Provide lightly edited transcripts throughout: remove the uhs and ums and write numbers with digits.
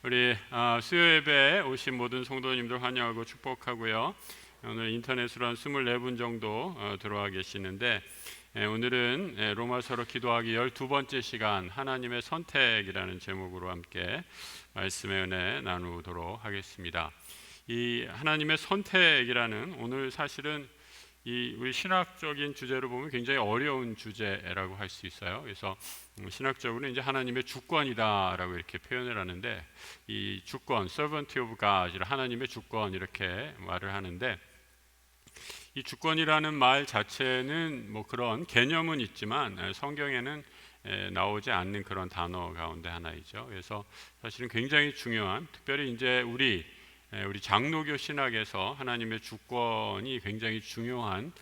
우리 수요 예배에 오신 모든 성도님들 환영하고 축복하고요. 오늘 인터넷으로 한 24분 정도 들어와 계시는데, 오늘은 로마서로 기도하기 12번째 시간, 하나님의 선택이라는 제목으로 함께 말씀의 은혜 나누도록 하겠습니다. 이 하나님의 선택이라는, 오늘 사실은 우리 신학적인 주제로 보면 굉장히 어려운 주제라고 할 수 있어요. 그래서 신학적으로 이제 하나님의 주권이다라고 이렇게 표현을 하는데, 이 주권, servant of God, 하나님의 주권 이렇게 말을 하는데, 이 주권이라는 말 자체는 뭐 그런 개념은 있지만 성경에는 나오지 않는 그런 단어 가운데 하나이죠. 그래서 사실은 굉장히 중요한, 특별히 이제 우리 장로교 신학에서 하나님의 주권이 굉장히 중요한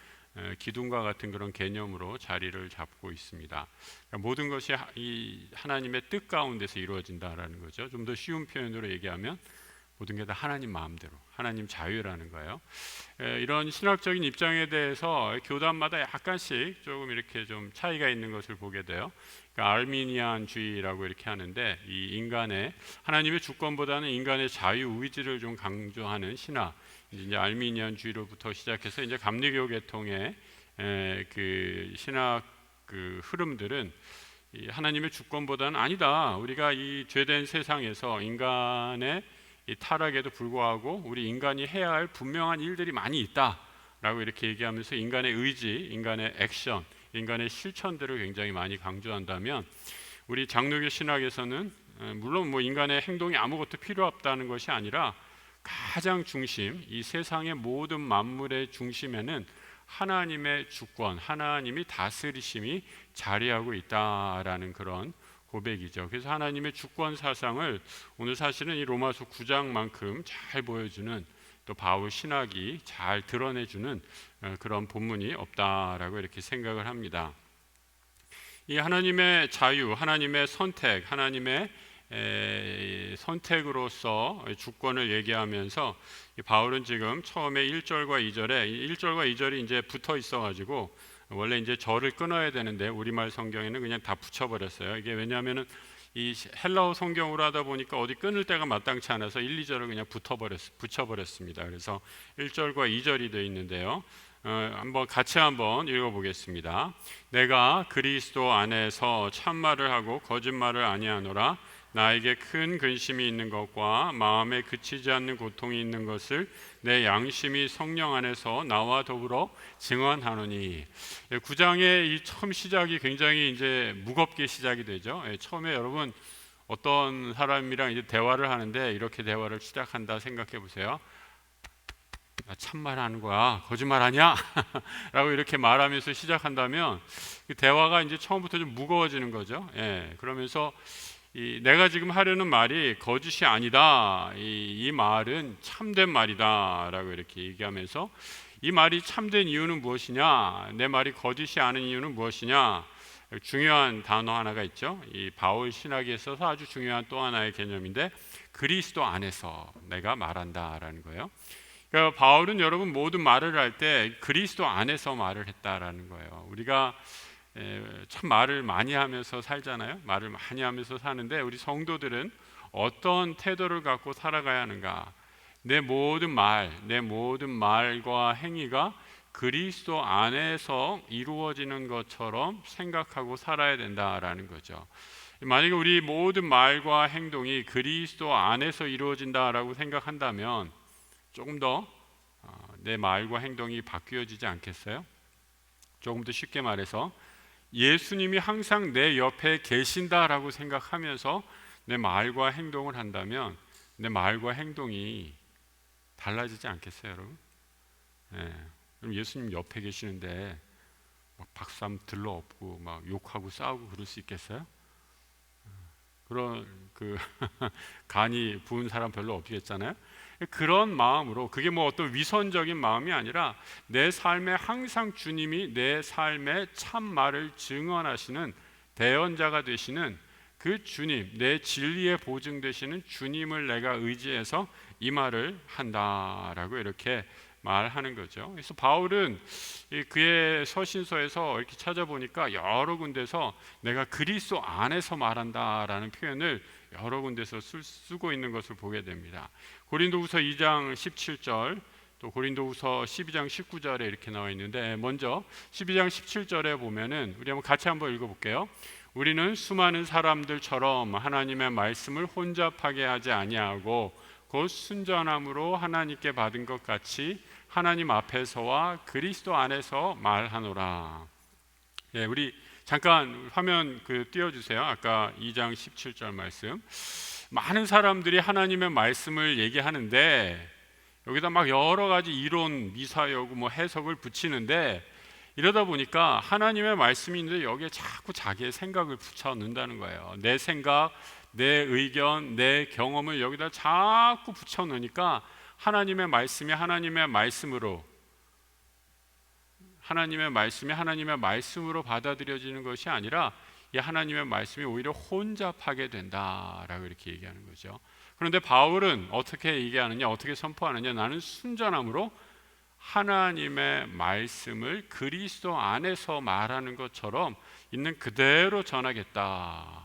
기둥과 같은 그런 개념으로 자리를 잡고 있습니다. 그러니까 모든 것이 이 하나님의 뜻 가운데서 이루어진다라는 거죠. 좀 더 쉬운 표현으로 얘기하면 모든 게 다 하나님 마음대로, 하나님 자유라는 거예요. 이런 신학적인 입장에 대해서 교단마다 약간씩 조금 이렇게 좀 차이가 있는 것을 보게 돼요. 그러니까 아르미니안주의라고 이렇게 하는데, 이 인간의 하나님의 주권보다는 인간의 자유 의지를 좀 강조하는 신학, 이제 아르미니안주의로부터 시작해서 이제 감리교 계통의 그 신학 그 흐름들은 이 하나님의 주권보다는 아니다, 우리가 이 죄된 세상에서 인간의 이 타락에도 불구하고 우리 인간이 해야 할 분명한 일들이 많이 있다라고 이렇게 얘기하면서 인간의 의지, 인간의 액션, 인간의 실천들을 굉장히 많이 강조한다면, 우리 장로교 신학에서는 물론 뭐 인간의 행동이 아무것도 필요 없다는 것이 아니라 가장 중심, 이 세상의 모든 만물의 중심에는 하나님의 주권, 하나님이 다스리심이 자리하고 있다라는 그런 고백이죠. 그래서 하나님의 주권 사상을 오늘 사실은 이 로마서 9장만큼 잘 보여주는, 또 바울 신학이 잘 드러내주는 그런 본문이 없다라고 이렇게 생각을 합니다. 이 하나님의 자유, 하나님의 선택, 하나님의 선택으로서 주권을 얘기하면서 바울은 지금 처음에 1절과 2절에 1절과 2절이 이제 붙어 있어가지고 원래 이제 절을 끊어야 되는데 우리말 성경에는 그냥 다 붙여버렸어요. 이게 왜냐하면은 이 헬라어 성경으로 하다 보니까 어디 끊을 때가 마땅치 않아서 1, 2절을 그냥 붙여버렸습니다. 그래서 1절과 2절이 되어 있는데요. 같이 한번 읽어보겠습니다. 내가 그리스도 안에서 참말을 하고 거짓말을 아니하노라. 나에게 큰 근심이 있는 것과 마음에 그치지 않는 고통이 있는 것을 내 양심이 성령 안에서 나와 더불어 증언하노니. 9장의 이 처음 시작이 굉장히 이제 무겁게 시작이 되죠. 처음에 여러분 어떤 사람이랑 이제 대화를 하는데 이렇게 대화를 시작한다 생각해 보세요. 참말하는 거야, 거짓말 아니야? 라고 이렇게 말하면서 시작한다면 그 대화가 이제 처음부터 좀 무거워지는 거죠. 그러면서 내가 지금 하려는 말이 거짓이 아니다, 이 말은 참된 말이다 라고 이렇게 얘기하면서, 이 말이 참된 이유는 무엇이냐, 내 말이 거짓이 아닌 이유는 무엇이냐, 중요한 단어 하나가 있죠. 이 바울 신학에 있어서 아주 중요한 또 하나의 개념인데, 그리스도 안에서 내가 말한다라는 거예요. 그러니까 바울은 여러분 모든 말을 할 때 그리스도 안에서 말을 했다라는 거예요. 우리가 참 말을 많이 하면서 살잖아요. 말을 많이 하면서 사는데 우리 성도들은 어떤 태도를 갖고 살아가야 하는가? 내 모든 말, 내 모든 말과 행위가 그리스도 안에서 이루어지는 것처럼 생각하고 살아야 된다라는 거죠. 만약에 우리 모든 말과 행동이 그리스도 안에서 이루어진다라고 생각한다면 조금 더 내 말과 행동이 바뀌어지지 않겠어요? 조금 더 쉽게 말해서 예수님이 항상 내 옆에 계신다라고 생각하면서 내 말과 행동을 한다면 내 말과 행동이 달라지지 않겠어요, 여러분? 그럼 예수님 옆에 계시는데 막 박수 한번 들러엎고 막 욕하고 싸우고 그럴 수 있겠어요? 그런 간이 부은 사람 별로 없겠잖아요. 그런 마음으로, 그게 뭐 어떤 위선적인 마음이 아니라 내 삶에 항상 주님이 내 삶의 참말을 증언하시는 대언자가 되시는 그 주님, 내 진리의 보증 되시는 주님을 내가 의지해서 이 말을 한다라고 이렇게 말하는 거죠. 그래서 바울은 그의 서신서에서 이렇게 찾아보니까 여러 군데서 내가 그리스도 안에서 말한다라는 표현을 여러 군데서 쓰고 있는 것을 보게 됩니다. 고린도후서 2장 17절, 또 고린도후서 12장 19절에 이렇게 나와 있는데, 먼저 12장 17절에 보면은 우리 같이 한번 읽어볼게요. 우리는 수많은 사람들처럼 하나님의 말씀을 혼잡하게 하지 아니하고 곧 순전함으로 하나님께 받은 것 같이 하나님 앞에서와 그리스도 안에서 말하노라. 예, 우리 잠깐 화면 띄워주세요. 아까 2장 17절 말씀. 많은 사람들이 하나님의 말씀을 얘기하는데 여기다 막 여러 가지 이론, 미사여구, 해석을 붙이는데, 이러다 보니까 하나님의 말씀이 있는데 여기에 자꾸 자기의 생각을 붙여 넣는다는 거예요. 내 생각, 내 의견, 내 경험을 여기다 자꾸 붙여 넣으니까 하나님의 말씀이 하나님의 말씀으로 받아들여지는 것이 아니라 이 하나님의 말씀이 오히려 혼잡하게 된다라고 이렇게 얘기하는 거죠. 그런데 바울은 어떻게 얘기하느냐, 어떻게 선포하느냐? 나는 순전함으로 하나님의 말씀을 그리스도 안에서 말하는 것처럼 있는 그대로 전하겠다.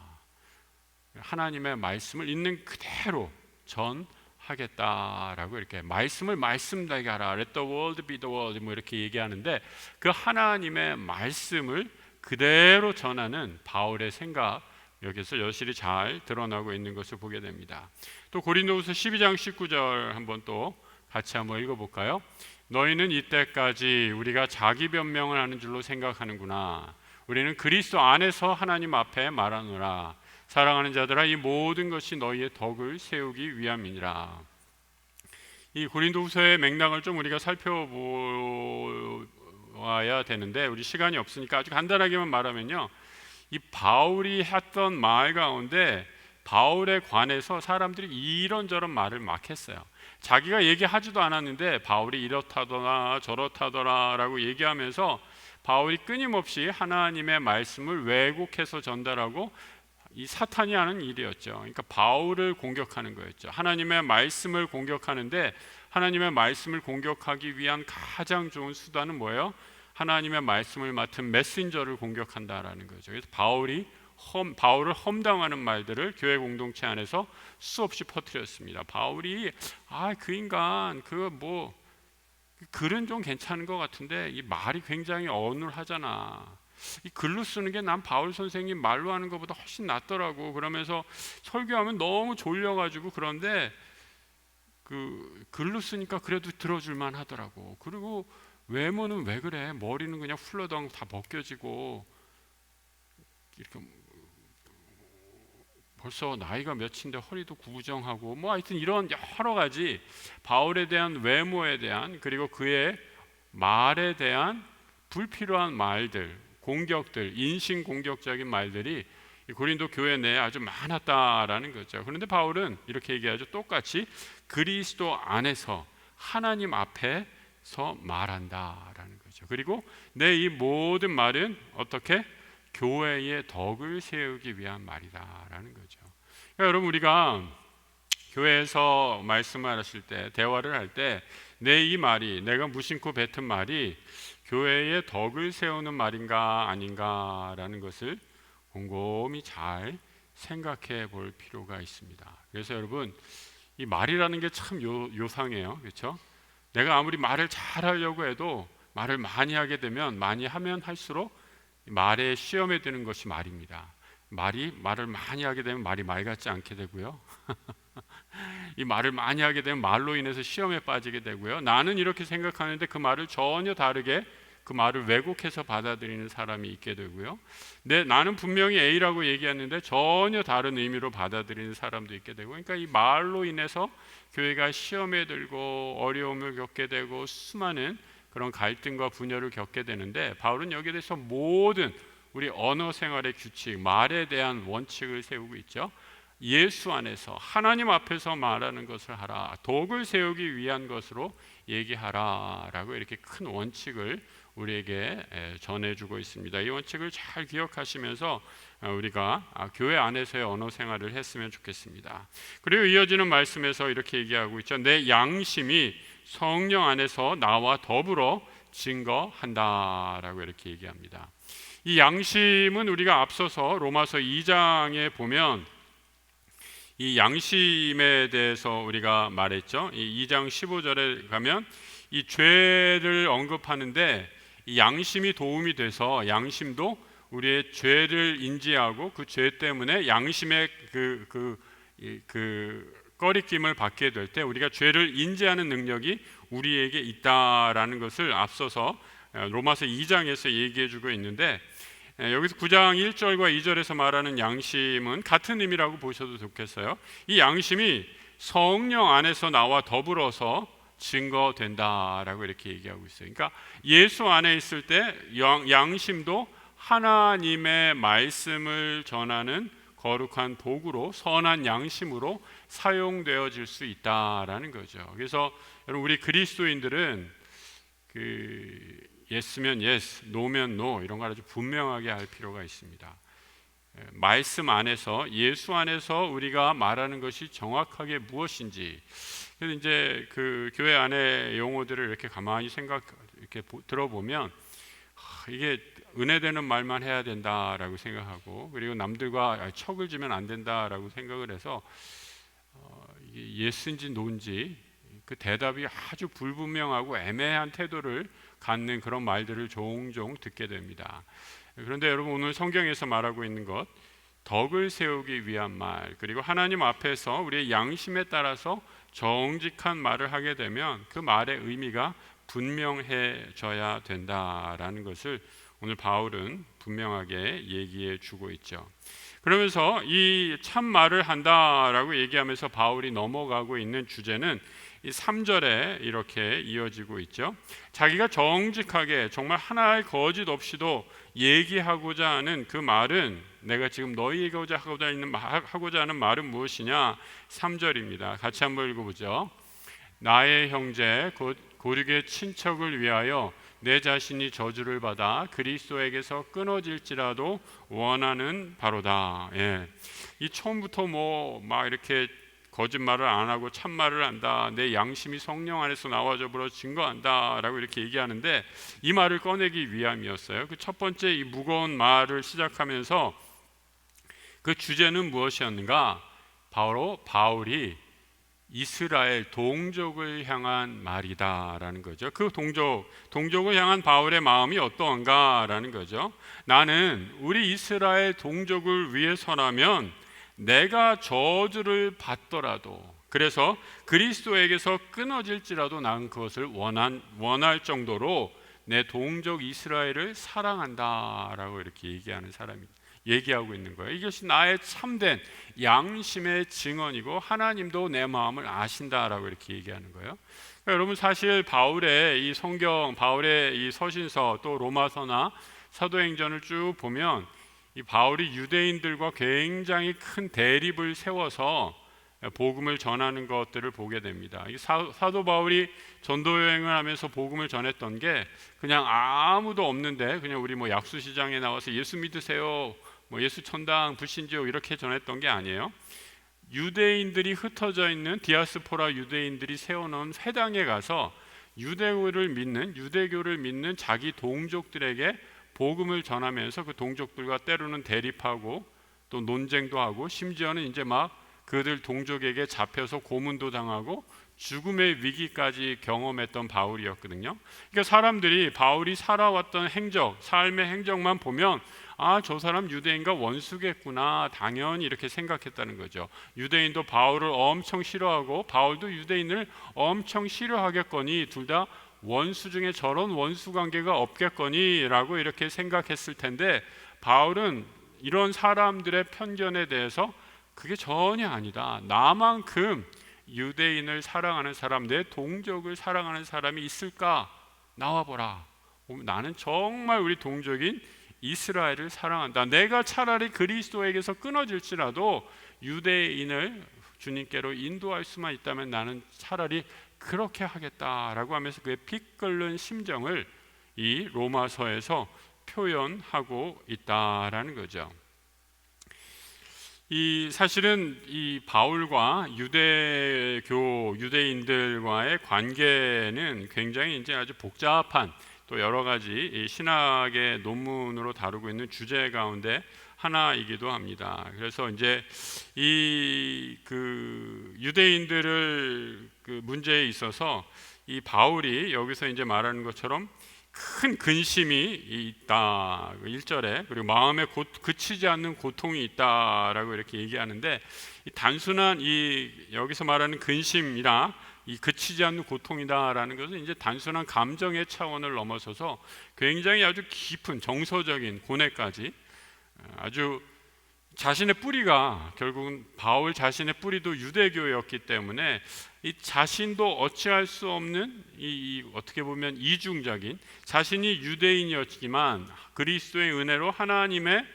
하나님의 말씀을 있는 그대로 전하겠다라고 이렇게 말씀을 말씀되게 하라. Let the word be the word 이렇게 얘기하는데, 그 하나님의 말씀을 그대로 전하는 바울의 생각, 여기서 여실히 잘 드러나고 있는 것을 보게 됩니다. 또 고린도후서 12장 19절 한번 또 같이 한번 읽어볼까요? 너희는 이때까지 우리가 자기 변명을 하는 줄로 생각하는구나. 우리는 그리스도 안에서 하나님 앞에 말하노라. 사랑하는 자들아, 이 모든 것이 너희의 덕을 세우기 위함이니라. 이 고린도후서의 맥락을 좀 우리가 살펴보아야 되는데, 우리 시간이 없으니까 아주 간단하게만 말하면요, 이 바울이 했던 말 가운데 바울에 관해서 사람들이 이런저런 말을 막 했어요. 자기가 얘기하지도 않았는데 바울이 이렇다더라 저렇다더라 라고 얘기하면서 바울이 끊임없이 하나님의 말씀을 왜곡해서 전달하고, 이 사탄이 하는 일이었죠. 그러니까 바울을 공격하는 거였죠. 하나님의 말씀을 공격하는데, 하나님의 말씀을 공격하기 위한 가장 좋은 수단은 뭐예요? 하나님의 말씀을 맡은 메신저를 공격한다라는 거죠. 그래서 바울을 험담하는 말들을 교회 공동체 안에서 수없이 퍼뜨렸습니다. 바울이 그 인간 글은 좀 괜찮은 것 같은데 이 말이 굉장히 어눌하잖아. 이 글로 쓰는 게 난 바울 선생님 말로 하는 것보다 훨씬 낫더라고. 그러면서 설교하면 너무 졸려가지고, 그런데 글로 쓰니까 그래도 들어줄만 하더라고. 그리고 외모는 왜 그래? 머리는 그냥 훌러덩 다 벗겨지고, 이렇게 벌써 나이가 몇인데 허리도 구부정하고, 하여튼 이런 여러 가지 바울에 대한 외모에 대한, 그리고 그의 말에 대한 불필요한 말들, 공격들, 인신 공격적인 말들이 고린도 교회 내에 아주 많았다라는 거죠. 그런데 바울은 이렇게 얘기하죠. 똑같이 그리스도 안에서 하나님 앞에서 말한다라는 거죠. 그리고 내 이 모든 말은 어떻게? 교회의 덕을 세우기 위한 말이다라는 거죠. 그러니까 여러분, 우리가 교회에서 말씀을 하실 때, 대화를 할 때 내 이 말이, 내가 무심코 뱉은 말이 교회의 덕을 세우는 말인가 아닌가라는 것을 곰곰이 잘 생각해 볼 필요가 있습니다. 그래서 여러분, 이 말이라는 게 참 요상해요. 그렇죠? 내가 아무리 말을 잘하려고 해도 말을 많이 하게 되면, 많이 하면 할수록 말에 시험에 드는 것이 말입니다. 말을 많이 하게 되면 말이 말 같지 않게 되고요. 이 말을 많이 하게 되면 말로 인해서 시험에 빠지게 되고요. 나는 이렇게 생각하는데 그 말을 전혀 다르게, 그 말을 왜곡해서 받아들이는 사람이 있게 되고요. 나는 분명히 A라고 얘기했는데 전혀 다른 의미로 받아들이는 사람도 있게 되고, 그러니까 이 말로 인해서 교회가 시험에 들고 어려움을 겪게 되고 수많은 그런 갈등과 분열을 겪게 되는데, 바울은 여기에 대해서 모든 우리 언어 생활의 규칙, 말에 대한 원칙을 세우고 있죠. 예수 안에서 하나님 앞에서 말하는 것을 하라, 덕을 세우기 위한 것으로 얘기하라 라고 이렇게 큰 원칙을 우리에게 전해주고 있습니다. 이 원칙을 잘 기억하시면서 우리가 교회 안에서의 언어 생활을 했으면 좋겠습니다. 그리고 이어지는 말씀에서 이렇게 얘기하고 있죠. 내 양심이 성령 안에서 나와 더불어 증거한다라고 이렇게 얘기합니다. 이 양심은 우리가 앞서서 로마서 2장에 보면 이 양심에 대해서 우리가 말했죠. 이 2장 15절에 가면 이 죄를 언급하는데 이 양심이 도움이 돼서 양심도 우리의 죄를 인지하고 그 죄 때문에 양심의 꺼리낌을 받게 될 때 우리가 죄를 인지하는 능력이 우리에게 있다라는 것을 앞서서 로마서 2장에서 얘기해주고 있는데, 여기서 9장 1절과 2절에서 말하는 양심은 같은 의미라고 보셔도 좋겠어요. 이 양심이 성령 안에서 나와 더불어서 증거된다라고 이렇게 얘기하고 있어요. 그러니까 예수 안에 있을 때 양심도 하나님의 말씀을 전하는 거룩한 도구로, 선한 양심으로 사용되어질 수 있다라는 거죠. 그래서 여러분, 우리 그리스도인들은 예스면 예스, 노면 노, 이런 걸 아주 분명하게 할 필요가 있습니다. 말씀 안에서, 예수 안에서 우리가 말하는 것이 정확하게 무엇인지. 그래서 이제 그 교회 안의 용어들을 이렇게 가만히 이렇게 들어보면 이게 은혜되는 말만 해야 된다라고 생각하고, 그리고 남들과 척을 지면 안 된다라고 생각을 해서 이게 예스인지 노인지 그 대답이 아주 불분명하고 애매한 태도를 갖는 그런 말들을 종종 듣게 됩니다. 그런데 여러분, 오늘 성경에서 말하고 있는 것, 덕을 세우기 위한 말, 그리고 하나님 앞에서 우리의 양심에 따라서 정직한 말을 하게 되면 그 말의 의미가 분명해져야 된다라는 것을 오늘 바울은 분명하게 얘기해 주고 있죠. 그러면서 이 참말을 한다라고 얘기하면서 바울이 넘어가고 있는 주제는 이 3절에 이렇게 이어지고 있죠. 자기가 정직하게 정말 하나의 거짓 없이도 얘기하고자 하는 그 말은, 내가 지금 너희에게 하고자 하는 말은 무엇이냐? 3절입니다. 같이 한번 읽어보죠. 나의 형제 곧 고륙의 친척을 위하여 내 자신이 저주를 받아 그리스도에게서 끊어질지라도 원하는 바로다. 이 처음부터 막 이렇게 거짓말을 안 하고 참말을 한다, 내 양심이 성령 안에서 나와 더불어 증거한다라고 이렇게 얘기하는데, 이 말을 꺼내기 위함이었어요. 그 첫 번째 이 무거운 말을 시작하면서 그 주제는 무엇이었는가? 바로 바울이 이스라엘 동족을 향한 말이다라는 거죠. 그 동족을 향한 바울의 마음이 어떠한가라는 거죠. 나는 우리 이스라엘 동족을 위해서라면 내가 저주를 받더라도, 그래서 그리스도에게서 끊어질지라도 난 그것을 원할 정도로 내 동족 이스라엘을 사랑한다라고 이렇게 얘기하고 있는 거예요. 이것이 나의 참된 양심의 증언이고 하나님도 내 마음을 아신다라고 이렇게 얘기하는 거예요. 그러니까 여러분, 사실 바울의 이 성경, 바울의 이 서신서, 또 로마서나 사도행전을 쭉 보면 이 바울이 유대인들과 굉장히 큰 대립을 세워서 복음을 전하는 것들을 보게 됩니다. 사도 바울이 전도 여행을 하면서 복음을 전했던 게 그냥 아무도 없는데 그냥 우리 약수시장에 나와서 예수 믿으세요, 예수 천당 불신지옥 이렇게 전했던 게 아니에요. 유대인들이 흩어져 있는 디아스포라 유대인들이 세워놓은 회당에 가서 유대교를 믿는 자기 동족들에게 복음을 전하면서 그 동족들과 때로는 대립하고 또 논쟁도 하고, 심지어는 이제 막 그들 동족에게 잡혀서 고문도 당하고 죽음의 위기까지 경험했던 바울이었거든요. 그러니까 사람들이 바울이 살아왔던 삶의 행적만 보면 저 사람 유대인과 원수겠구나, 당연히 이렇게 생각했다는 거죠. 유대인도 바울을 엄청 싫어하고 바울도 유대인을 엄청 싫어하겠거니, 둘 다 원수 중에 저런 원수 관계가 없겠거니 라고 이렇게 생각했을 텐데, 바울은 이런 사람들의 편견에 대해서 그게 전혀 아니다, 나만큼 유대인을 사랑하는 사람, 내 동족을 사랑하는 사람이 있을까? 나와보라. 나는 정말 우리 동족인 이스라엘을 사랑한다. 내가 차라리 그리스도에게서 끊어질지라도 유대인을 주님께로 인도할 수만 있다면 나는 차라리 그렇게 하겠다라고 하면서 그의 피 끓는 심정을 이 로마서에서 표현하고 있다라는 거죠. 사실은 이 바울과 유대인들과의 관계는 굉장히 이제 아주 복잡한, 또 여러 가지 이 신학의 논문으로 다루고 있는 주제 가운데 하나이기도 합니다. 그래서 이제 이 유대인들을 문제에 있어서 이 바울이 여기서 이제 말하는 것처럼 큰 근심이 있다 1절에, 그리고 마음에 그치지 않는 고통이 있다라고 이렇게 얘기하는데, 이 단순한 이 여기서 말하는 근심이나 이 그치지 않는 고통이다라는 것은 이제 단순한 감정의 차원을 넘어서서 굉장히 아주 깊은 정서적인 고뇌까지, 아주 자신의 뿌리가 결국은 바울 자신의 뿌리도 유대교였기 때문에 이 자신도 어찌할 수 없는 이 어떻게 보면 이중적인, 자신이 유대인이었지만 그리스도의 은혜로 하나님의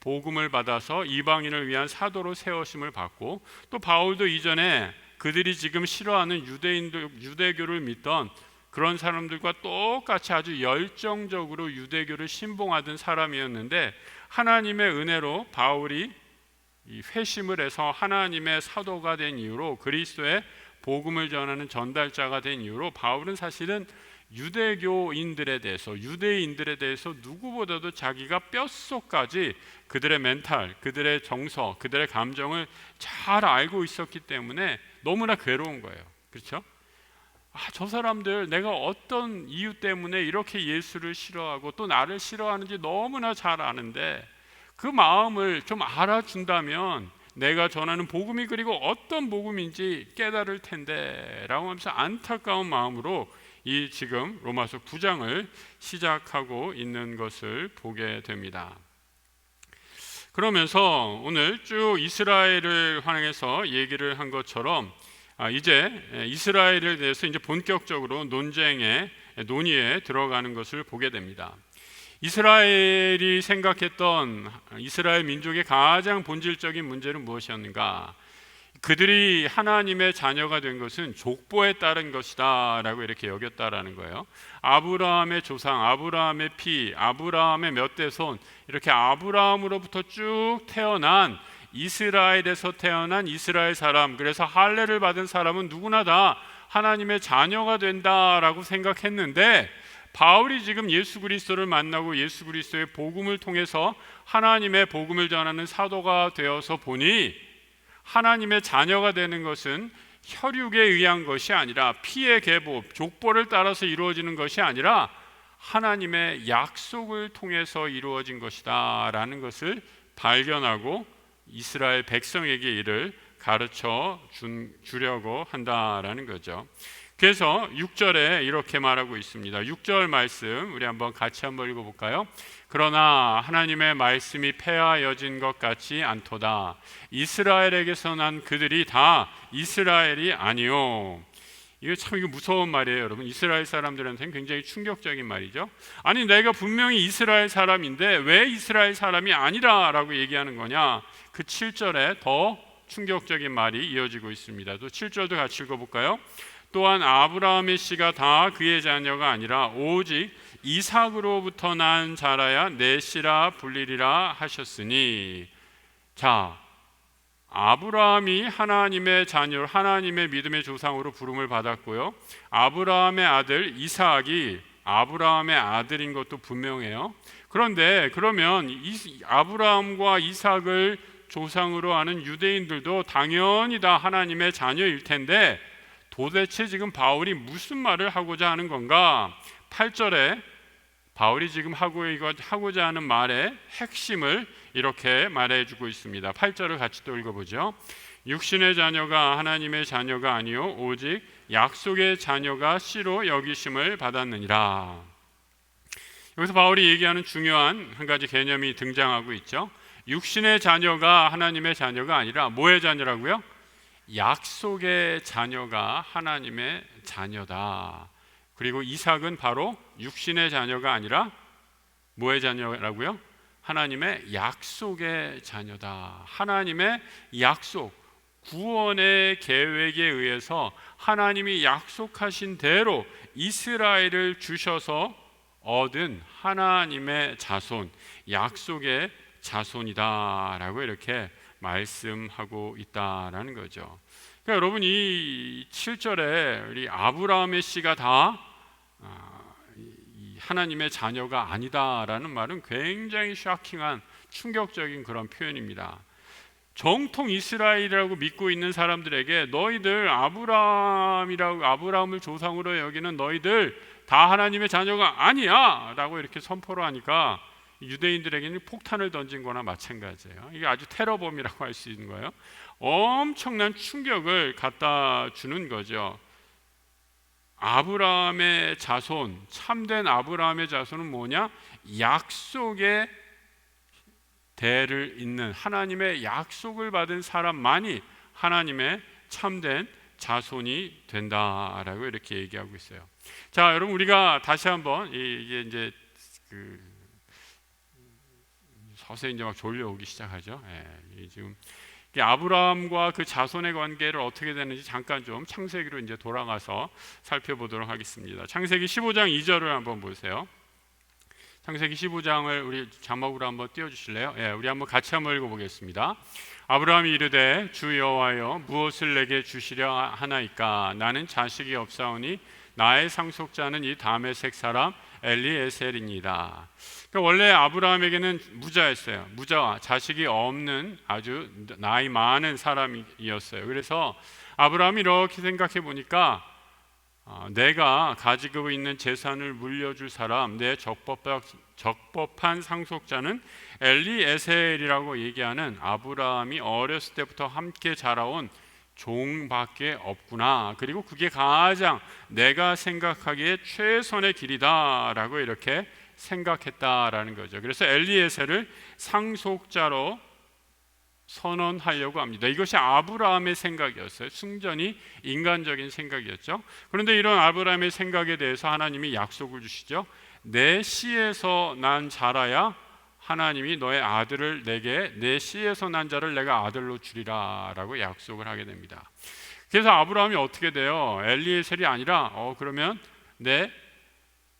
복음을 받아서 이방인을 위한 사도로 세우심을 받고, 또 바울도 이전에 그들이 지금 싫어하는 유대교를 믿던 그런 사람들과 똑같이 아주 열정적으로 유대교를 신봉하던 사람이었는데, 하나님의 은혜로 바울이 이 회심을 해서 하나님의 사도가 된 이후로, 그리스도의 복음을 전하는 전달자가 된 이후로 바울은 사실은 유대인들에 대해서 누구보다도 자기가 뼛속까지 그들의 멘탈, 그들의 정서, 그들의 감정을 잘 알고 있었기 때문에 너무나 괴로운 거예요. 그렇죠? 저 사람들 내가 어떤 이유 때문에 이렇게 예수를 싫어하고 또 나를 싫어하는지 너무나 잘 아는데, 그 마음을 좀 알아준다면 내가 전하는 복음이 그리고 어떤 복음인지 깨달을 텐데 라고 하면서 안타까운 마음으로 이 지금 로마서 9장을 시작하고 있는 것을 보게 됩니다. 그러면서 오늘 쭉 이스라엘을 향해서 얘기를 한 것처럼 이제 이스라엘에 대해서 이제 본격적으로 논의에 들어가는 것을 보게 됩니다. 이스라엘이 생각했던 이스라엘 민족의 가장 본질적인 문제는 무엇이었는가? 그들이 하나님의 자녀가 된 것은 족보에 따른 것이다 라고 이렇게 여겼다라는 거예요. 아브라함의 조상, 아브라함의 피, 아브라함의 몇 대손, 이렇게 아브라함으로부터 쭉 태어난 이스라엘에서 태어난 이스라엘 사람, 그래서 할례를 받은 사람은 누구나 다 하나님의 자녀가 된다라고 생각했는데, 바울이 지금 예수 그리스도를 만나고 예수 그리스도의 복음을 통해서 하나님의 복음을 전하는 사도가 되어서 보니, 하나님의 자녀가 되는 것은 혈육에 의한 것이 아니라, 피의 계보, 족보를 따라서 이루어지는 것이 아니라 하나님의 약속을 통해서 이루어진 것이다 라는 것을 발견하고 이스라엘 백성에게 이를 가르쳐 주려고 한다라는 거죠. 그래서 6절에 이렇게 말하고 있습니다. 6절 말씀 우리 같이 한번 읽어볼까요? 그러나 하나님의 말씀이 폐하여진 것 같지 않도다. 이스라엘에게서 난 그들이 다 이스라엘이 아니요. 이거 무서운 말이에요, 여러분. 이스라엘 사람들한테는 굉장히 충격적인 말이죠. 아니, 내가 분명히 이스라엘 사람인데 왜 이스라엘 사람이 아니라라고 얘기하는 거냐? 그 7절에 더 충격적인 말이 이어지고 있습니다. 또 7절도 같이 읽어볼까요? 또한 아브라함의 씨가 다 그의 자녀가 아니라 오직 이삭으로부터 난 자라야 내 씨라 불리리라 하셨으니. 자, 아브라함이 하나님의 자녀, 하나님의 믿음의 조상으로 부름을 받았고요, 아브라함의 아들 이삭이 아브라함의 아들인 것도 분명해요. 그런데 그러면 아브라함과 이삭을 조상으로 하는 유대인들도 당연히 다 하나님의 자녀일 텐데, 도대체 지금 바울이 무슨 말을 하고자 하는 건가? 8절에 바울이 지금 하고자 하는 말의 핵심을 이렇게 말해주고 있습니다. 8절을 같이 또 읽어보죠. 육신의 자녀가 하나님의 자녀가 아니요 오직 약속의 자녀가 씨로 여기심을 받았느니라. 여기서 바울이 얘기하는 중요한 한 가지 개념이 등장하고 있죠. 육신의 자녀가 하나님의 자녀가 아니라 뭐의 자녀라고요? 약속의 자녀가 하나님의 자녀다. 그리고 이삭은 바로 육신의 자녀가 아니라 뭐의 자녀라고요? 하나님의 약속의 자녀다. 하나님의 약속, 구원의 계획에 의해서 하나님이 약속하신 대로 이스라엘을 주셔서 얻은 하나님의 자손, 약속의 자손이다 라고 이렇게 말씀하고 있다라는 거죠. 그러니까 여러분, 이 7절에 우리 아브라함의 씨가 다 하나님의 자녀가 아니다라는 말은 굉장히 쇼킹한 충격적인 그런 표현입니다. 정통 이스라엘이라고 믿고 있는 사람들에게 너희들 아브라함을 조상으로 여기는 너희들 다 하나님의 자녀가 아니야 라고 이렇게 선포를 하니까 유대인들에게는 폭탄을 던진 거나 마찬가지예요. 이게 아주 테러범이라고 할 수 있는 거예요. 엄청난 충격을 갖다 주는 거죠. 아브라함의 자손, 참된 아브라함의 자손은 뭐냐? 약속의 대를 잇는 하나님의 약속을 받은 사람만이 하나님의 참된 자손이 된다라고 이렇게 얘기하고 있어요. 자, 여러분, 우리가 다시 한번 이게 이제 서서히 이제 막 졸려오기 시작하죠. 지금 아브라함과 그 자손의 관계를 어떻게 되는지 잠깐 좀 창세기로 이제 돌아가서 살펴보도록 하겠습니다. 창세기 15장 2절을 한번 보세요. 창세기 15장을 우리 자막으로 한번 띄워주실래요? 우리 한번 같이 한번 읽어보겠습니다. 아브라함이 이르되 주 여호와여 무엇을 내게 주시려 하나이까? 나는 자식이 없사오니 나의 상속자는 이 다메섹 사람 엘리에셀이니이다. 그러니까 원래 아브라함에게는 무자였어요. 무자와 자식이 없는 아주 나이 많은 사람이었어요. 그래서 아브라함이 이렇게 생각해 보니까 내가 가지고 있는 재산을 물려줄 사람, 내 적법한 상속자는 엘리에셀이라고 얘기하는 아브라함이 어렸을 때부터 함께 자라온 종밖에 없구나. 그리고 그게 가장 내가 생각하기에 최선의 길이다라고 이렇게 생각했다라는 거죠. 그래서 엘리에셀을 상속자로 선언하려고 합니다. 이것이 아브라함의 생각이었어요. 순전히 인간적인 생각이었죠. 그런데 이런 아브라함의 생각에 대해서 하나님이 약속을 주시죠. 내 씨에서 난 자라야 하나님이 너의 아들을 내게, 내 씨에서 난 자를 내가 아들로 주리라 라고 약속을 하게 됩니다. 그래서 아브라함이 어떻게 돼요? 엘리에셀이 아니라 그러면 내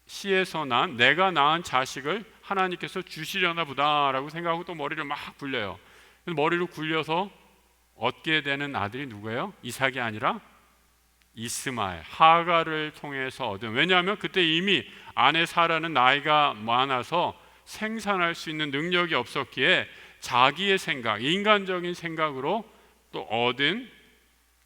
씨에서 난, 내가 낳은 자식을 하나님께서 주시려나 보다 라고 생각하고 또 머리를 막 굴려요. 머리를 굴려서 얻게 되는 아들이 누구예요? 이삭이 아니라 이스마엘, 하갈을 통해서 얻은. 왜냐하면 그때 이미 아내 사라는 나이가 많아서 생산할 수 있는 능력이 없었기에 자기의 생각, 인간적인 생각으로 또 얻은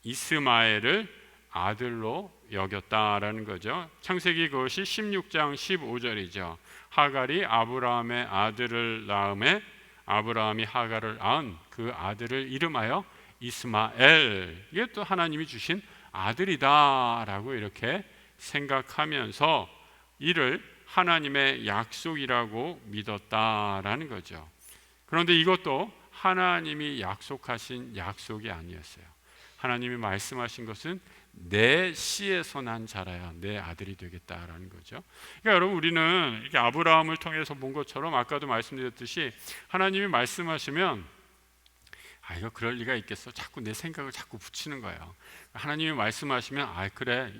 이스마엘을 아들로 여겼다라는 거죠. 창세기 그것이 16장 15절이죠. 하갈이 아브라함의 아들을 낳음에 아브라함이 하갈을 낳은 그 아들을 이름하여 이스마엘, 이게 또 하나님이 주신 아들이다라고 이렇게 생각하면서 이를 하나님의 약속이라고 믿었다라는 거죠. 그런데 이것도 하나님이 약속하신 약속이 아니었어요. 하나님이 말씀하신 것은 내 씨에서 난 자라야 내 아들이 되겠다라는 거죠. 그러니까 여러분, 우리는 이렇게 아브라함을 통해서 본 것처럼 아까도 말씀드렸듯이 하나님이 말씀하시면 이거 그럴 리가 있겠어? 자꾸 내 생각을 자꾸 붙이는 거예요. 하나님이 말씀하시면 그래,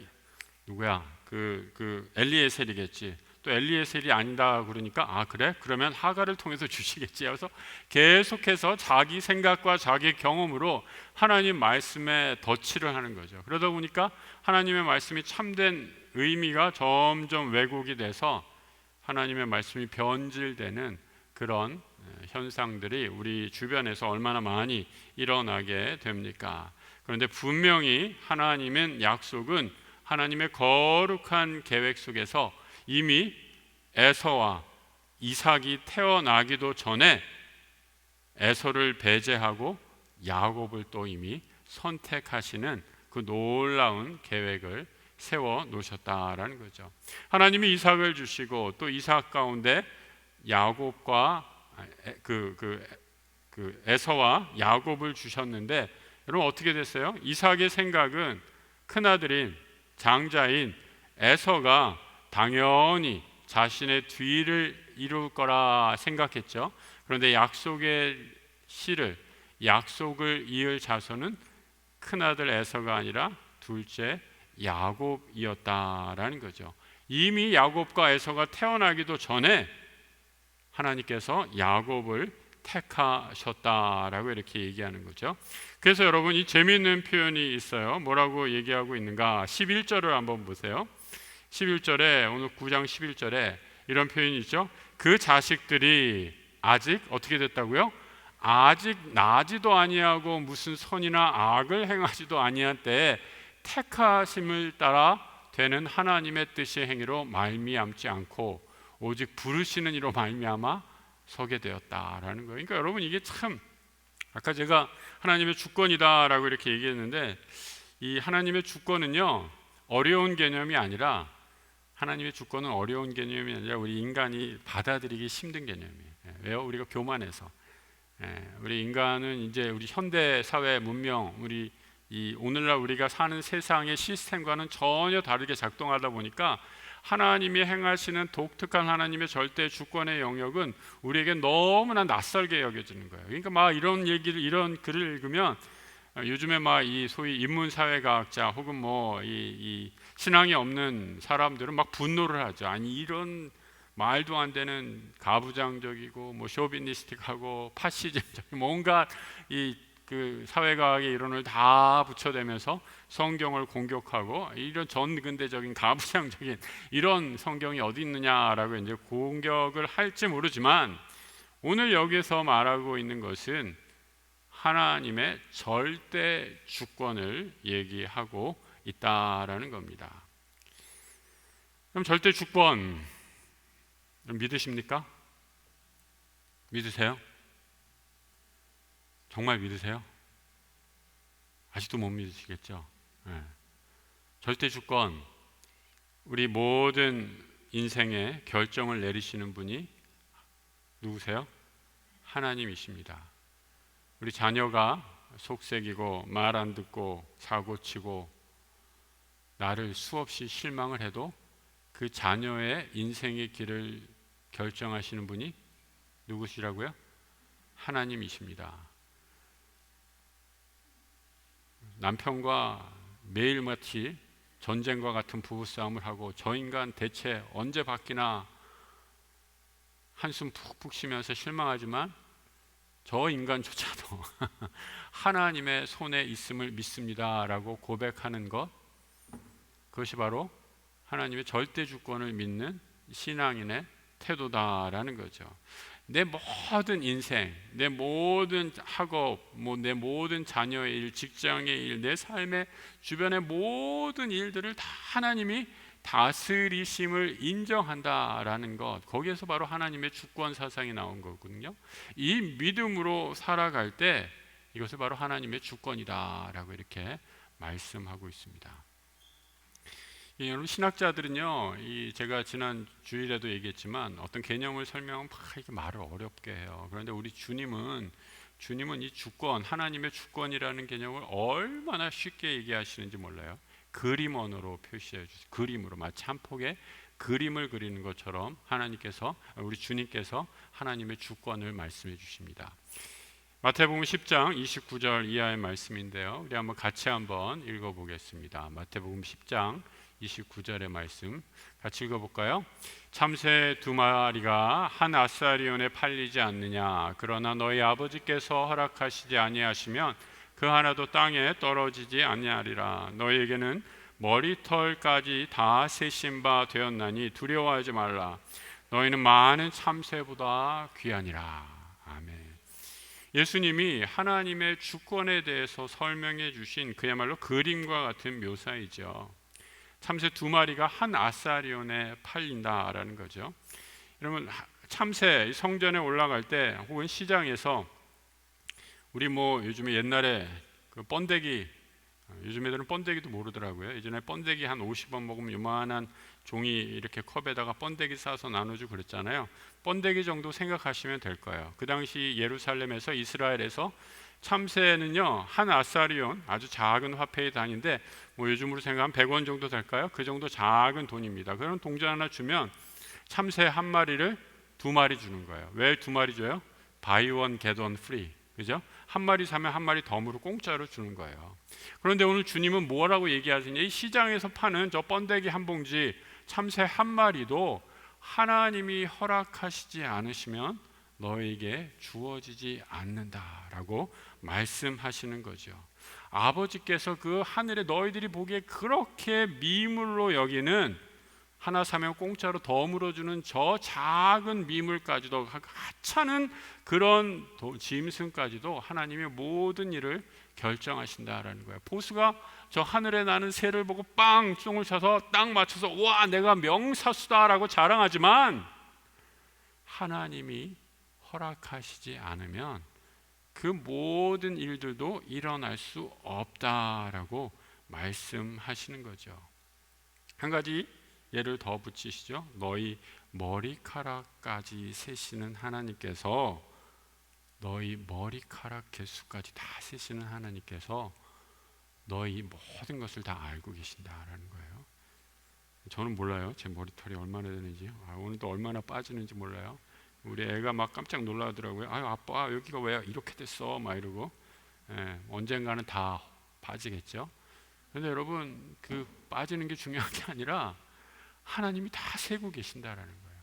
누구야? 그 엘리에셀이겠지. 또 엘리에셀이 아니다 그러니까 그래? 그러면 하갈을 통해서 주시겠지. 그래서 계속해서 자기 생각과 자기 경험으로 하나님 말씀에 덧칠을 하는 거죠. 그러다 보니까 하나님의 말씀이 참된 의미가 점점 왜곡이 돼서 하나님의 말씀이 변질되는 그런 현상들이 우리 주변에서 얼마나 많이 일어나게 됩니까? 그런데 분명히 하나님의 약속은 하나님의 거룩한 계획 속에서 이미 에서와 이삭이 태어나기도 전에 에서를 배제하고 야곱을 또 이미 선택하시는 그 놀라운 계획을 세워 놓으셨다라는 거죠. 하나님이 이삭을 주시고 또 이삭 가운데 야곱과 에서와 야곱을 주셨는데 여러분 어떻게 됐어요? 이삭의 생각은 큰아들인 장자인 에서가 당연히 자신의 뒤를 이룰 거라 생각했죠. 그런데 약속의 씨를, 약속을 이을 자손은 큰아들 에서가 아니라 둘째 야곱이었다라는 거죠. 이미 야곱과 에서가 태어나기도 전에 하나님께서 야곱을 택하셨다라고 이렇게 얘기하는 거죠. 그래서 여러분, 이 재미있는 표현이 있어요. 뭐라고 얘기하고 있는가? 11절을 한번 보세요. 11절에, 오늘 9장 11절에 이런 표현이 있죠. 그 자식들이 아직 어떻게 됐다고요? 아직 나지도 아니하고 무슨 선이나 악을 행하지도 아니한 때에 택하심을 따라 되는 하나님의 뜻의 행위로 말미암지 않고 오직 부르시는 이로 말미암아 서게 되었다라는 거예요. 그러니까 여러분, 이게 참, 아까 제가 하나님의 주권이다라고 이렇게 얘기했는데, 이 하나님의 주권은요, 어려운 개념이 아니라, 하나님의 주권은 어려운 개념이 아니라 우리 인간이 받아들이기 힘든 개념이에요. 왜요? 우리가 교만해서. 우리 인간은 이제 우리 현대 사회 문명, 우리 이 오늘날 우리가 사는 세상의 시스템과는 전혀 다르게 작동하다 보니까 하나님이 행하시는 독특한 하나님의 절대 주권의 영역은 우리에게 너무나 낯설게 여겨지는 거예요. 그러니까 막 이런 얘기를, 이런 글을 읽으면 요즘에 막 이 소위 인문사회과학자 혹은 뭐 이 신앙이 없는 사람들은 막 분노를 하죠. 아니, 이런 말도 안 되는 가부장적이고 뭐 쇼비니스틱하고 파시즘적인 뭔가 이 그 사회과학의 이론을 다 붙여대면서 성경을 공격하고, 이런 전근대적인 가부장적인 이런 성경이 어디 있느냐라고 이제 공격을 할지 모르지만, 오늘 여기서 말하고 있는 것은 하나님의 절대 주권을 얘기하고 있다라는 겁니다. 그럼 절대 주권 믿으십니까? 믿으세요? 정말 믿으세요? 아직도 못 믿으시겠죠? 네. 절대 주권, 우리 모든 인생의 결정을 내리시는 분이 누구세요? 하나님이십니다. 우리 자녀가 속색이고 말 안 듣고 사고치고 나를 수없이 실망을 해도 그 자녀의 인생의 길을 결정하시는 분이 누구시라고요? 하나님이십니다. 남편과 매일같이 전쟁과 같은 부부싸움을 하고 저 인간 대체 언제 바뀌나 한숨 푹푹 쉬면서 실망하지만 저 인간조차도 하나님의 손에 있음을 믿습니다라고 고백하는 것, 그것이 바로 하나님의 절대 주권을 믿는 신앙인의 태도다라는 거죠. 내 모든 인생, 내 모든 학업, 내 모든 자녀의 일, 직장의 일, 내 삶의 주변의 모든 일들을 다 하나님이 다스리심을 인정한다라는 것, 거기에서 바로 하나님의 주권 사상이 나온 거거든요. 이 믿음으로 살아갈 때 이것을 바로 하나님의 주권이다라고 이렇게 말씀하고 있습니다. 여러분, 신학자들은요, 제가 지난 주일에도 얘기했지만 어떤 개념을 설명하면 막 이렇게 말을 어렵게 해요. 그런데 우리 주님은 이 주권, 하나님의 주권이라는 개념을 얼마나 쉽게 얘기하시는지 몰라요. 그림 언어로 표시해 주세요. 그림으로, 마치 한 폭의 그림을 그리는 것처럼 하나님께서, 우리 주님께서 하나님의 주권을 말씀해 주십니다. 마태복음 10장 29절 이하의 말씀인데요, 우리 한번 같이 한번 읽어보겠습니다. 마태복음 10장 29절의 말씀 같이 읽어볼까요? 참새 2마리가 한 아사리온에 팔리지 않느냐? 그러나 너희 아버지께서 허락하시지 아니하시면 그 하나도 땅에 떨어지지 아니하리라. 너희에게는 머리털까지 다 세신 바 되었나니 두려워하지 말라. 너희는 많은 참새보다 귀하니라. 아멘. 예수님이 하나님의 주권에 대해서 설명해 주신 그야말로 그림과 같은 묘사이죠. 참새 2마리가 한 아사리온에 팔린다라는 거죠. 여러분, 참새 성전에 올라갈 때 혹은 시장에서 우리 요즘에 옛날에 그 번데기, 요즘 애들은 번데기도 모르더라고요. 예전에 번데기 한 50원 먹으면 요만한 종이 이렇게 컵에다가 번데기 싸서 나눠주고 그랬잖아요. 번데기 정도 생각하시면 될 거예요. 그 당시 예루살렘에서, 이스라엘에서 참새는요, 한 아사리온, 아주 작은 화폐의 단위인데 요즘으로 생각하면 100원 정도 될까요? 그 정도 작은 돈입니다. 그런 동전 하나 주면 참새 한 마리를 2마리 주는 거예요. 왜 2마리 줘요? Buy one get one free. 그죠? 한 마리 사면 한 마리 덤으로 공짜로 주는 거예요. 그런데 오늘 주님은 뭐라고 얘기하시냐? 이 시장에서 파는 저 번데기 한 봉지 참새 한 마리도 하나님이 허락하시지 않으시면 너에게 주어지지 않는다라고 말씀하시는 거죠. 아버지께서 그 하늘에 너희들이 보기에 그렇게 미물로 여기는 하나 사면 공짜로 더 물어주는 저 작은 미물까지도, 하찮은 그런 짐승까지도 하나님의 모든 일을 결정하신다라는 거예요. 보수가 저 하늘에 나는 새를 보고 빵 똥을 쳐서 딱 맞춰서 와 내가 명사수다라고 자랑하지만 하나님이 허락하시지 않으면 그 모든 일들도 일어날 수 없다라고 말씀하시는 거죠. 한 가지 예를 더 붙이시죠. 너희 머리카락까지 세시는 하나님께서, 너희 머리카락 개수까지 다 세시는 하나님께서 너희 모든 것을 다 알고 계신다라는 거예요. 저는 몰라요. 제 머리털이 얼마나 되는지, 오늘도 얼마나 빠지는지 몰라요. 우리 애가 막 깜짝 놀라더라고요. 아유 아빠 여기가 왜 이렇게 됐어? 막 이러고. 언젠가는 다 빠지겠죠. 그런데 여러분 그 빠지는 게 중요한 게 아니라 하나님이 다 세고 계신다라는 거예요.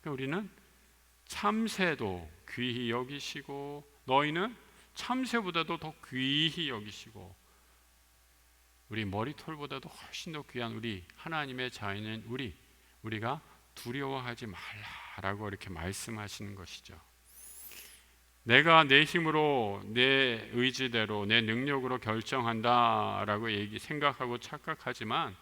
그러니까 우리는 참새도 귀히 여기시고 너희는 참새보다도 더 귀히 여기시고 우리 머리털보다도 훨씬 더 귀한 우리 하나님의 자녀인 우리가 두려워하지 말라라고 이렇게 말씀하시는 것이죠. 내가 내 힘으로 내 의지대로 내 능력으로 결정한다라고 생각하고 착각하지만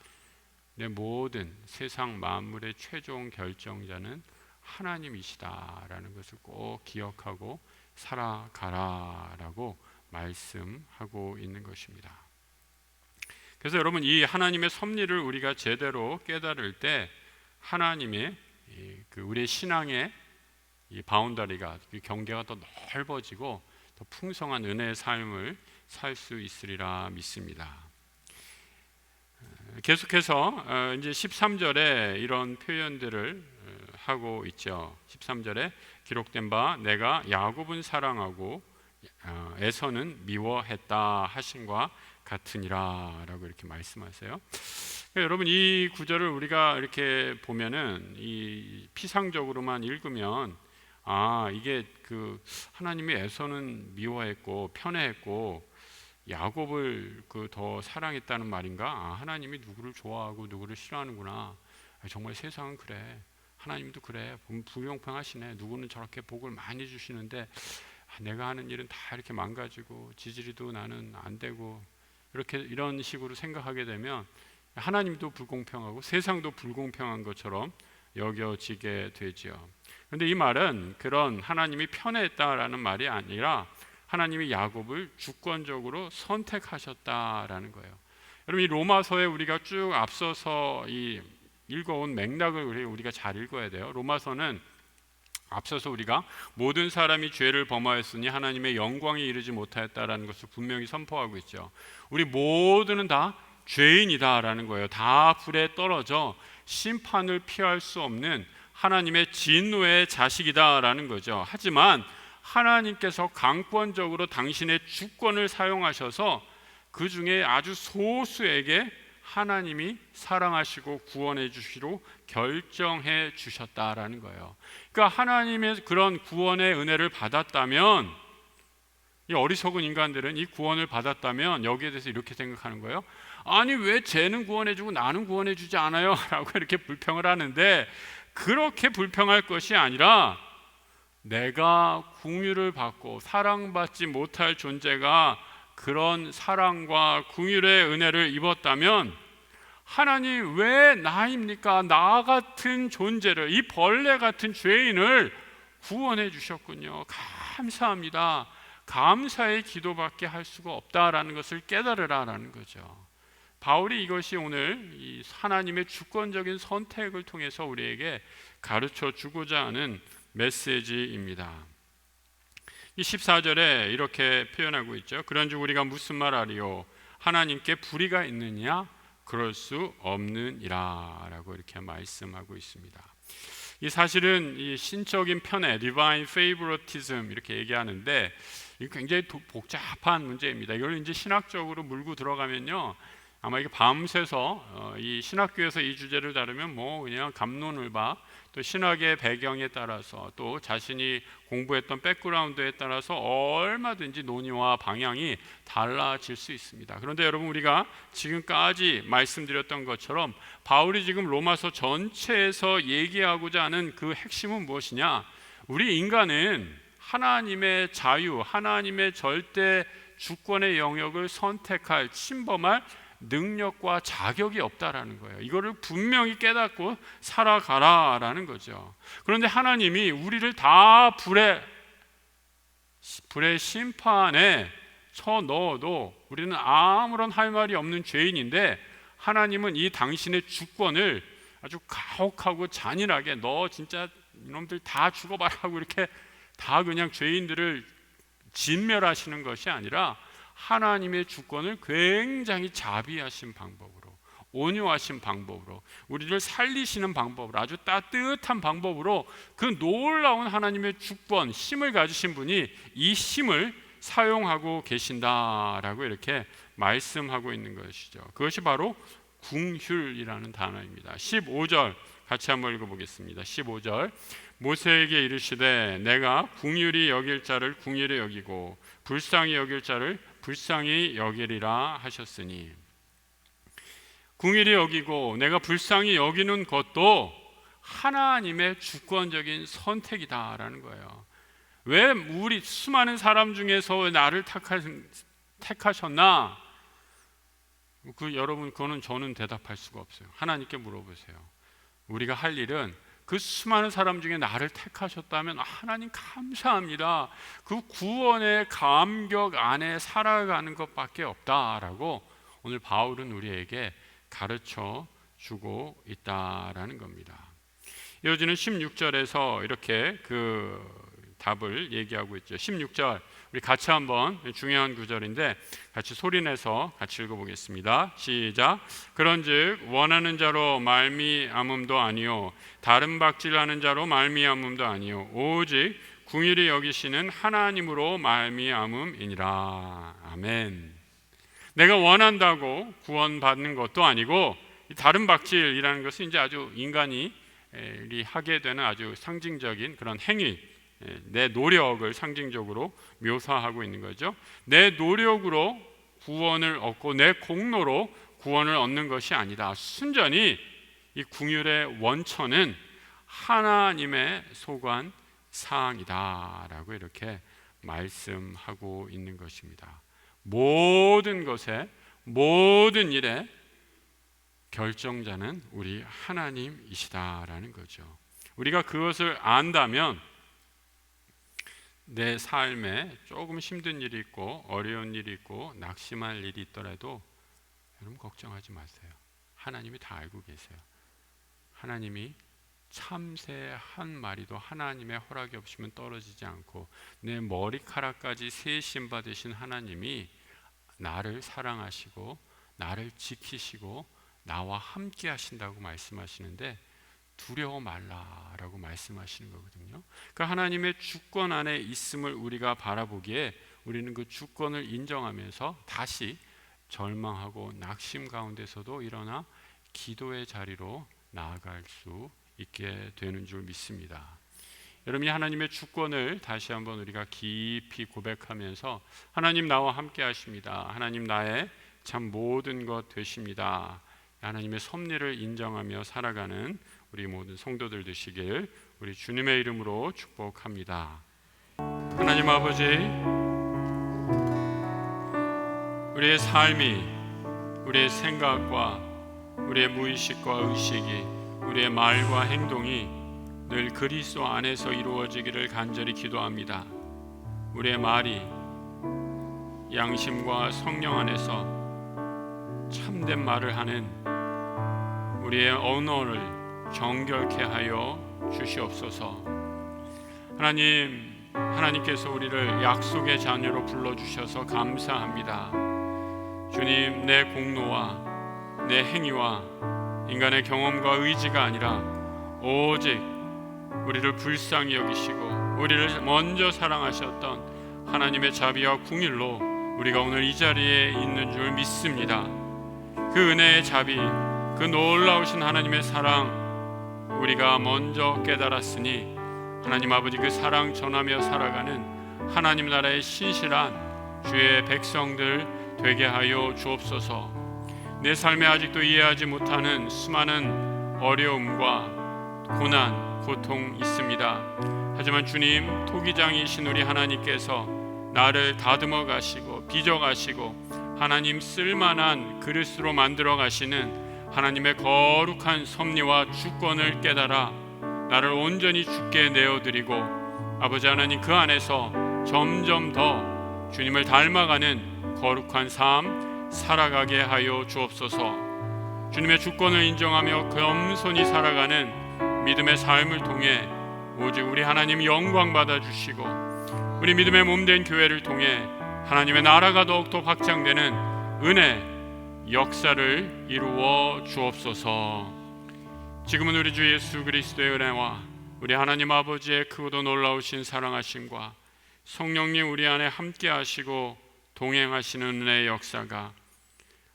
내 모든 세상 만물의 최종 결정자는 하나님이시다라는 것을 꼭 기억하고 살아가라라고 말씀하고 있는 것입니다. 그래서 여러분 이 하나님의 섭리를 우리가 제대로 깨달을 때 하나님의 우리의 신앙의 이 바운더리가, 경계가 더 넓어지고 더 풍성한 은혜의 삶을 살 수 있으리라 믿습니다. 계속해서 이제 13절에 이런 표현들을 하고 있죠. 13절에 기록된 바 내가 야곱은 사랑하고 에서는 미워했다 하신과 같으니라라고 이렇게 말씀하세요. 여러분 이 구절을 우리가 이렇게 보면은 이 피상적으로만 읽으면 이게 그 하나님이 에서는 미워했고 편애했고 야곱을 더 사랑했다는 말인가? 하나님이 누구를 좋아하고 누구를 싫어하는구나. 정말 세상은 그래. 하나님도 그래. 불공평하시네. 누구는 저렇게 복을 많이 주시는데 내가 하는 일은 다 이렇게 망가지고 지지리도 나는 안 되고 이런 식으로 생각하게 되면 하나님도 불공평하고 세상도 불공평한 것처럼 여겨지게 되죠. 그런데 이 말은 그런 하나님이 편애했다라는 말이 아니라 하나님이 야곱을 주권적으로 선택하셨다라는 거예요. 여러분 이 로마서에 우리가 쭉 앞서서 이 읽어온 맥락을 우리가 잘 읽어야 돼요. 로마서는 앞서서 우리가 모든 사람이 죄를 범하였으니 하나님의 영광에 이르지 못하였다라는 것을 분명히 선포하고 있죠. 우리 모두는 다 죄인이다라는 거예요. 다 불에 떨어져 심판을 피할 수 없는 하나님의 진노의 자식이다라는 거죠. 하지만 하나님께서 강권적으로 당신의 주권을 사용하셔서 그 중에 아주 소수에게 하나님이 사랑하시고 구원해 주시로 결정해 주셨다라는 거예요. 그러니까 하나님의 그런 구원의 은혜를 받았다면 이 어리석은 인간들은 이 구원을 받았다면 여기에 대해서 이렇게 생각하는 거예요. 아니 왜 쟤는 구원해 주고 나는 구원해 주지 않아요? 라고 이렇게 불평을 하는데 그렇게 불평할 것이 아니라 내가 긍휼을 받고 사랑받지 못할 존재가 그런 사랑과 긍휼의 은혜를 입었다면 하나님 왜 나입니까? 나 같은 존재를, 이 벌레 같은 죄인을 구원해 주셨군요. 감사합니다. 감사의 기도밖에 할 수가 없다라는 것을 깨달으라라는 거죠. 바울이 이것이 오늘 이 하나님의 주권적인 선택을 통해서 우리에게 가르쳐 주고자 하는 메시지입니다. 이 14절에 이렇게 표현하고 있죠. 그런즉 우리가 무슨 말하리요? 하나님께 불의가 있느냐? 그럴 수 없느니라 라고 이렇게 말씀하고 있습니다. 이 사실은 이 신적인 편애, divine favoritism 이렇게 얘기하는데 이 굉장히 복잡한 문제입니다. 이걸 이제 신학적으로 물고 들어가면요, 아마 이게 밤새서 이 신학교에서 이 주제를 다루면 뭐 그냥 갑론을박 또 신학의 배경에 따라서 또 자신이 공부했던 백그라운드에 따라서 얼마든지 논의와 방향이 달라질 수 있습니다. 그런데 여러분, 우리가 지금까지 말씀드렸던 것처럼 바울이 지금 로마서 전체에서 얘기하고자 하는 그 핵심은 무엇이냐? 우리 인간은 하나님의 자유, 하나님의 절대 주권의 영역을 선택할, 침범할 능력과 자격이 없다라는 거예요. 이거를 분명히 깨닫고 살아가라라는 거죠. 그런데 하나님이 우리를 다 불의 심판에 쳐 넣어도 우리는 아무런 할 말이 없는 죄인인데, 하나님은 이 당신의 주권을 아주 가혹하고 잔인하게 너 진짜 이놈들 다 죽어봐라 하고 이렇게 다 그냥 죄인들을 진멸하시는 것이 아니라 하나님의 주권을 굉장히 자비하신 방법으로, 온유하신 방법으로, 우리를 살리시는 방법으로, 아주 따뜻한 방법으로 그 놀라운 하나님의 주권, 힘을 가지신 분이 이 힘을 사용하고 계신다라고 이렇게 말씀하고 있는 것이죠. 그것이 바로 궁휼이라는 단어입니다. 15절 같이 한번 읽어보겠습니다. 15절, 모세에게 이르시되 내가 궁휼히 여길 자를 궁휼히 여기고 불쌍히 여길 자를 불쌍히 여기리라 하셨으니, 궁휼히 여기고 내가 불쌍히 여기는 것도 하나님의 주권적인 선택이다라는 거예요. 왜 우리 수많은 사람 중에서 왜 나를 택하셨나? 여러분, 그거는 저는 대답할 수가 없어요. 하나님께 물어보세요. 우리가 할 일은 그 수많은 사람 중에 나를 택하셨다면 하나님 감사합니다, 그 구원의 감격 안에 살아가는 것밖에 없다라고 오늘 바울은 우리에게 가르쳐 주고 있다라는 겁니다. 이어지는 16절에서 이렇게 그 답을 얘기하고 있죠. 16절 우리 같이 한번, 중요한 구절인데 같이 소리내서 같이 읽어보겠습니다. 시작. 그런즉 원하는 자로 말미암음도 아니요 다른 박질하는 자로 말미암음도 아니요 오직 궁휼히 여기시는 하나님으로 말미암음이니라. 아멘. 내가 원한다고 구원받는 것도 아니고, 다른 박질이라는 것은 이제 아주 인간이 하게 되는 아주 상징적인 그런 행위, 내 노력을 상징적으로 묘사하고 있는 거죠. 내 노력으로 구원을 얻고 내 공로로 구원을 얻는 것이 아니다. 순전히 이 궁휼의 원천은 하나님의 소관 사항이다라고 이렇게 말씀하고 있는 것입니다. 모든 것에, 모든 일에 결정자는 우리 하나님이시다라는 거죠. 우리가 그것을 안다면 내 삶에 조금 힘든 일이 있고 어려운 일이 있고 낙심할 일이 있더라도 여러분 걱정하지 마세요. 하나님이 다 알고 계세요. 하나님이 참새 한 마리도 하나님의 허락이 없으면 떨어지지 않고, 내 머리카락까지 세심 받으신 하나님이 나를 사랑하시고 나를 지키시고 나와 함께 하신다고 말씀하시는데 두려워 말라라고 말씀하시는 거거든요. 그러니까 하나님의 주권 안에 있음을 우리가 바라보기에 우리는 그 주권을 인정하면서 다시 절망하고 낙심 가운데서도 일어나 기도의 자리로 나아갈 수 있게 되는 줄 믿습니다. 여러분이 하나님의 주권을 다시 한번 우리가 깊이 고백하면서, 하나님 나와 함께 하십니다, 하나님 나의 참 모든 것 되십니다, 하나님의 섭리를 인정하며 살아가는 우리 모든 성도들 되시길 우리 주님의 이름으로 축복합니다. 하나님 아버지, 우리의 삶이, 우리의 생각과 우리의 무의식과 의식이, 우리의 말과 행동이 늘 그리스도 안에서 이루어지기를 간절히 기도합니다. 우리의 말이 양심과 성령 안에서 참된 말을 하는 우리의 언어를 정결케 하여 주시옵소서. 하나님께서 우리를 약속의 자녀로 불러주셔서 감사합니다. 주님, 내 공로와 내 행위와 인간의 경험과 의지가 아니라 오직 우리를 불쌍히 여기시고 우리를 먼저 사랑하셨던 하나님의 자비와 궁휼로 우리가 오늘 이 자리에 있는 줄 믿습니다. 그 은혜의 자비, 그 놀라우신 하나님의 사랑 우리가 먼저 깨달았으니 하나님 아버지 그 사랑 전하며 살아가는 하나님 나라의 신실한 주의 백성들 되게 하여 주옵소서. 내 삶에 아직도 이해하지 못하는 수많은 어려움과 고난, 고통 있습니다. 하지만 주님, 토기장이신 우리 하나님께서 나를 다듬어 가시고 빚어 가시고 하나님 쓸만한 그릇으로 만들어 가시는 하나님의 거룩한 섭리와 주권을 깨달아 나를 온전히 주께 내어드리고 아버지 하나님 그 안에서 점점 더 주님을 닮아가는 거룩한 삶 살아가게 하여 주옵소서. 주님의 주권을 인정하며 겸손히 살아가는 믿음의 삶을 통해 오직 우리 하나님 영광 받아주시고 우리 믿음의 몸된 교회를 통해 하나님의 나라가 더욱더 확장되는 은혜 역사를 이루어 주옵소서. 지금은 우리 주 예수 그리스도의 은혜와 우리 하나님 아버지의 크고도 놀라우신 사랑하심과 성령님 우리 안에 함께 하시고 동행하시는 은혜의 역사가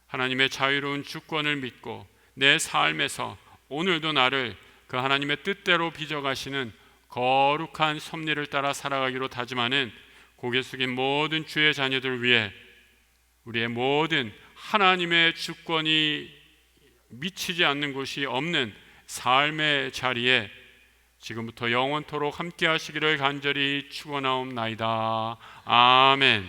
하나님의 자유로운 주권을 믿고 내 삶에서 오늘도 나를 그 하나님의 뜻대로 빚어가시는 거룩한 섭리를 따라 살아가기로 다짐하는 고개 숙인 모든 주의 자녀들 위해 우리의 모든 하나님의 주권이 미치지 않는 곳이 없는 삶의 자리에 지금부터 영원토록 함께 하시기를 간절히 축원하옵나이다. 아멘.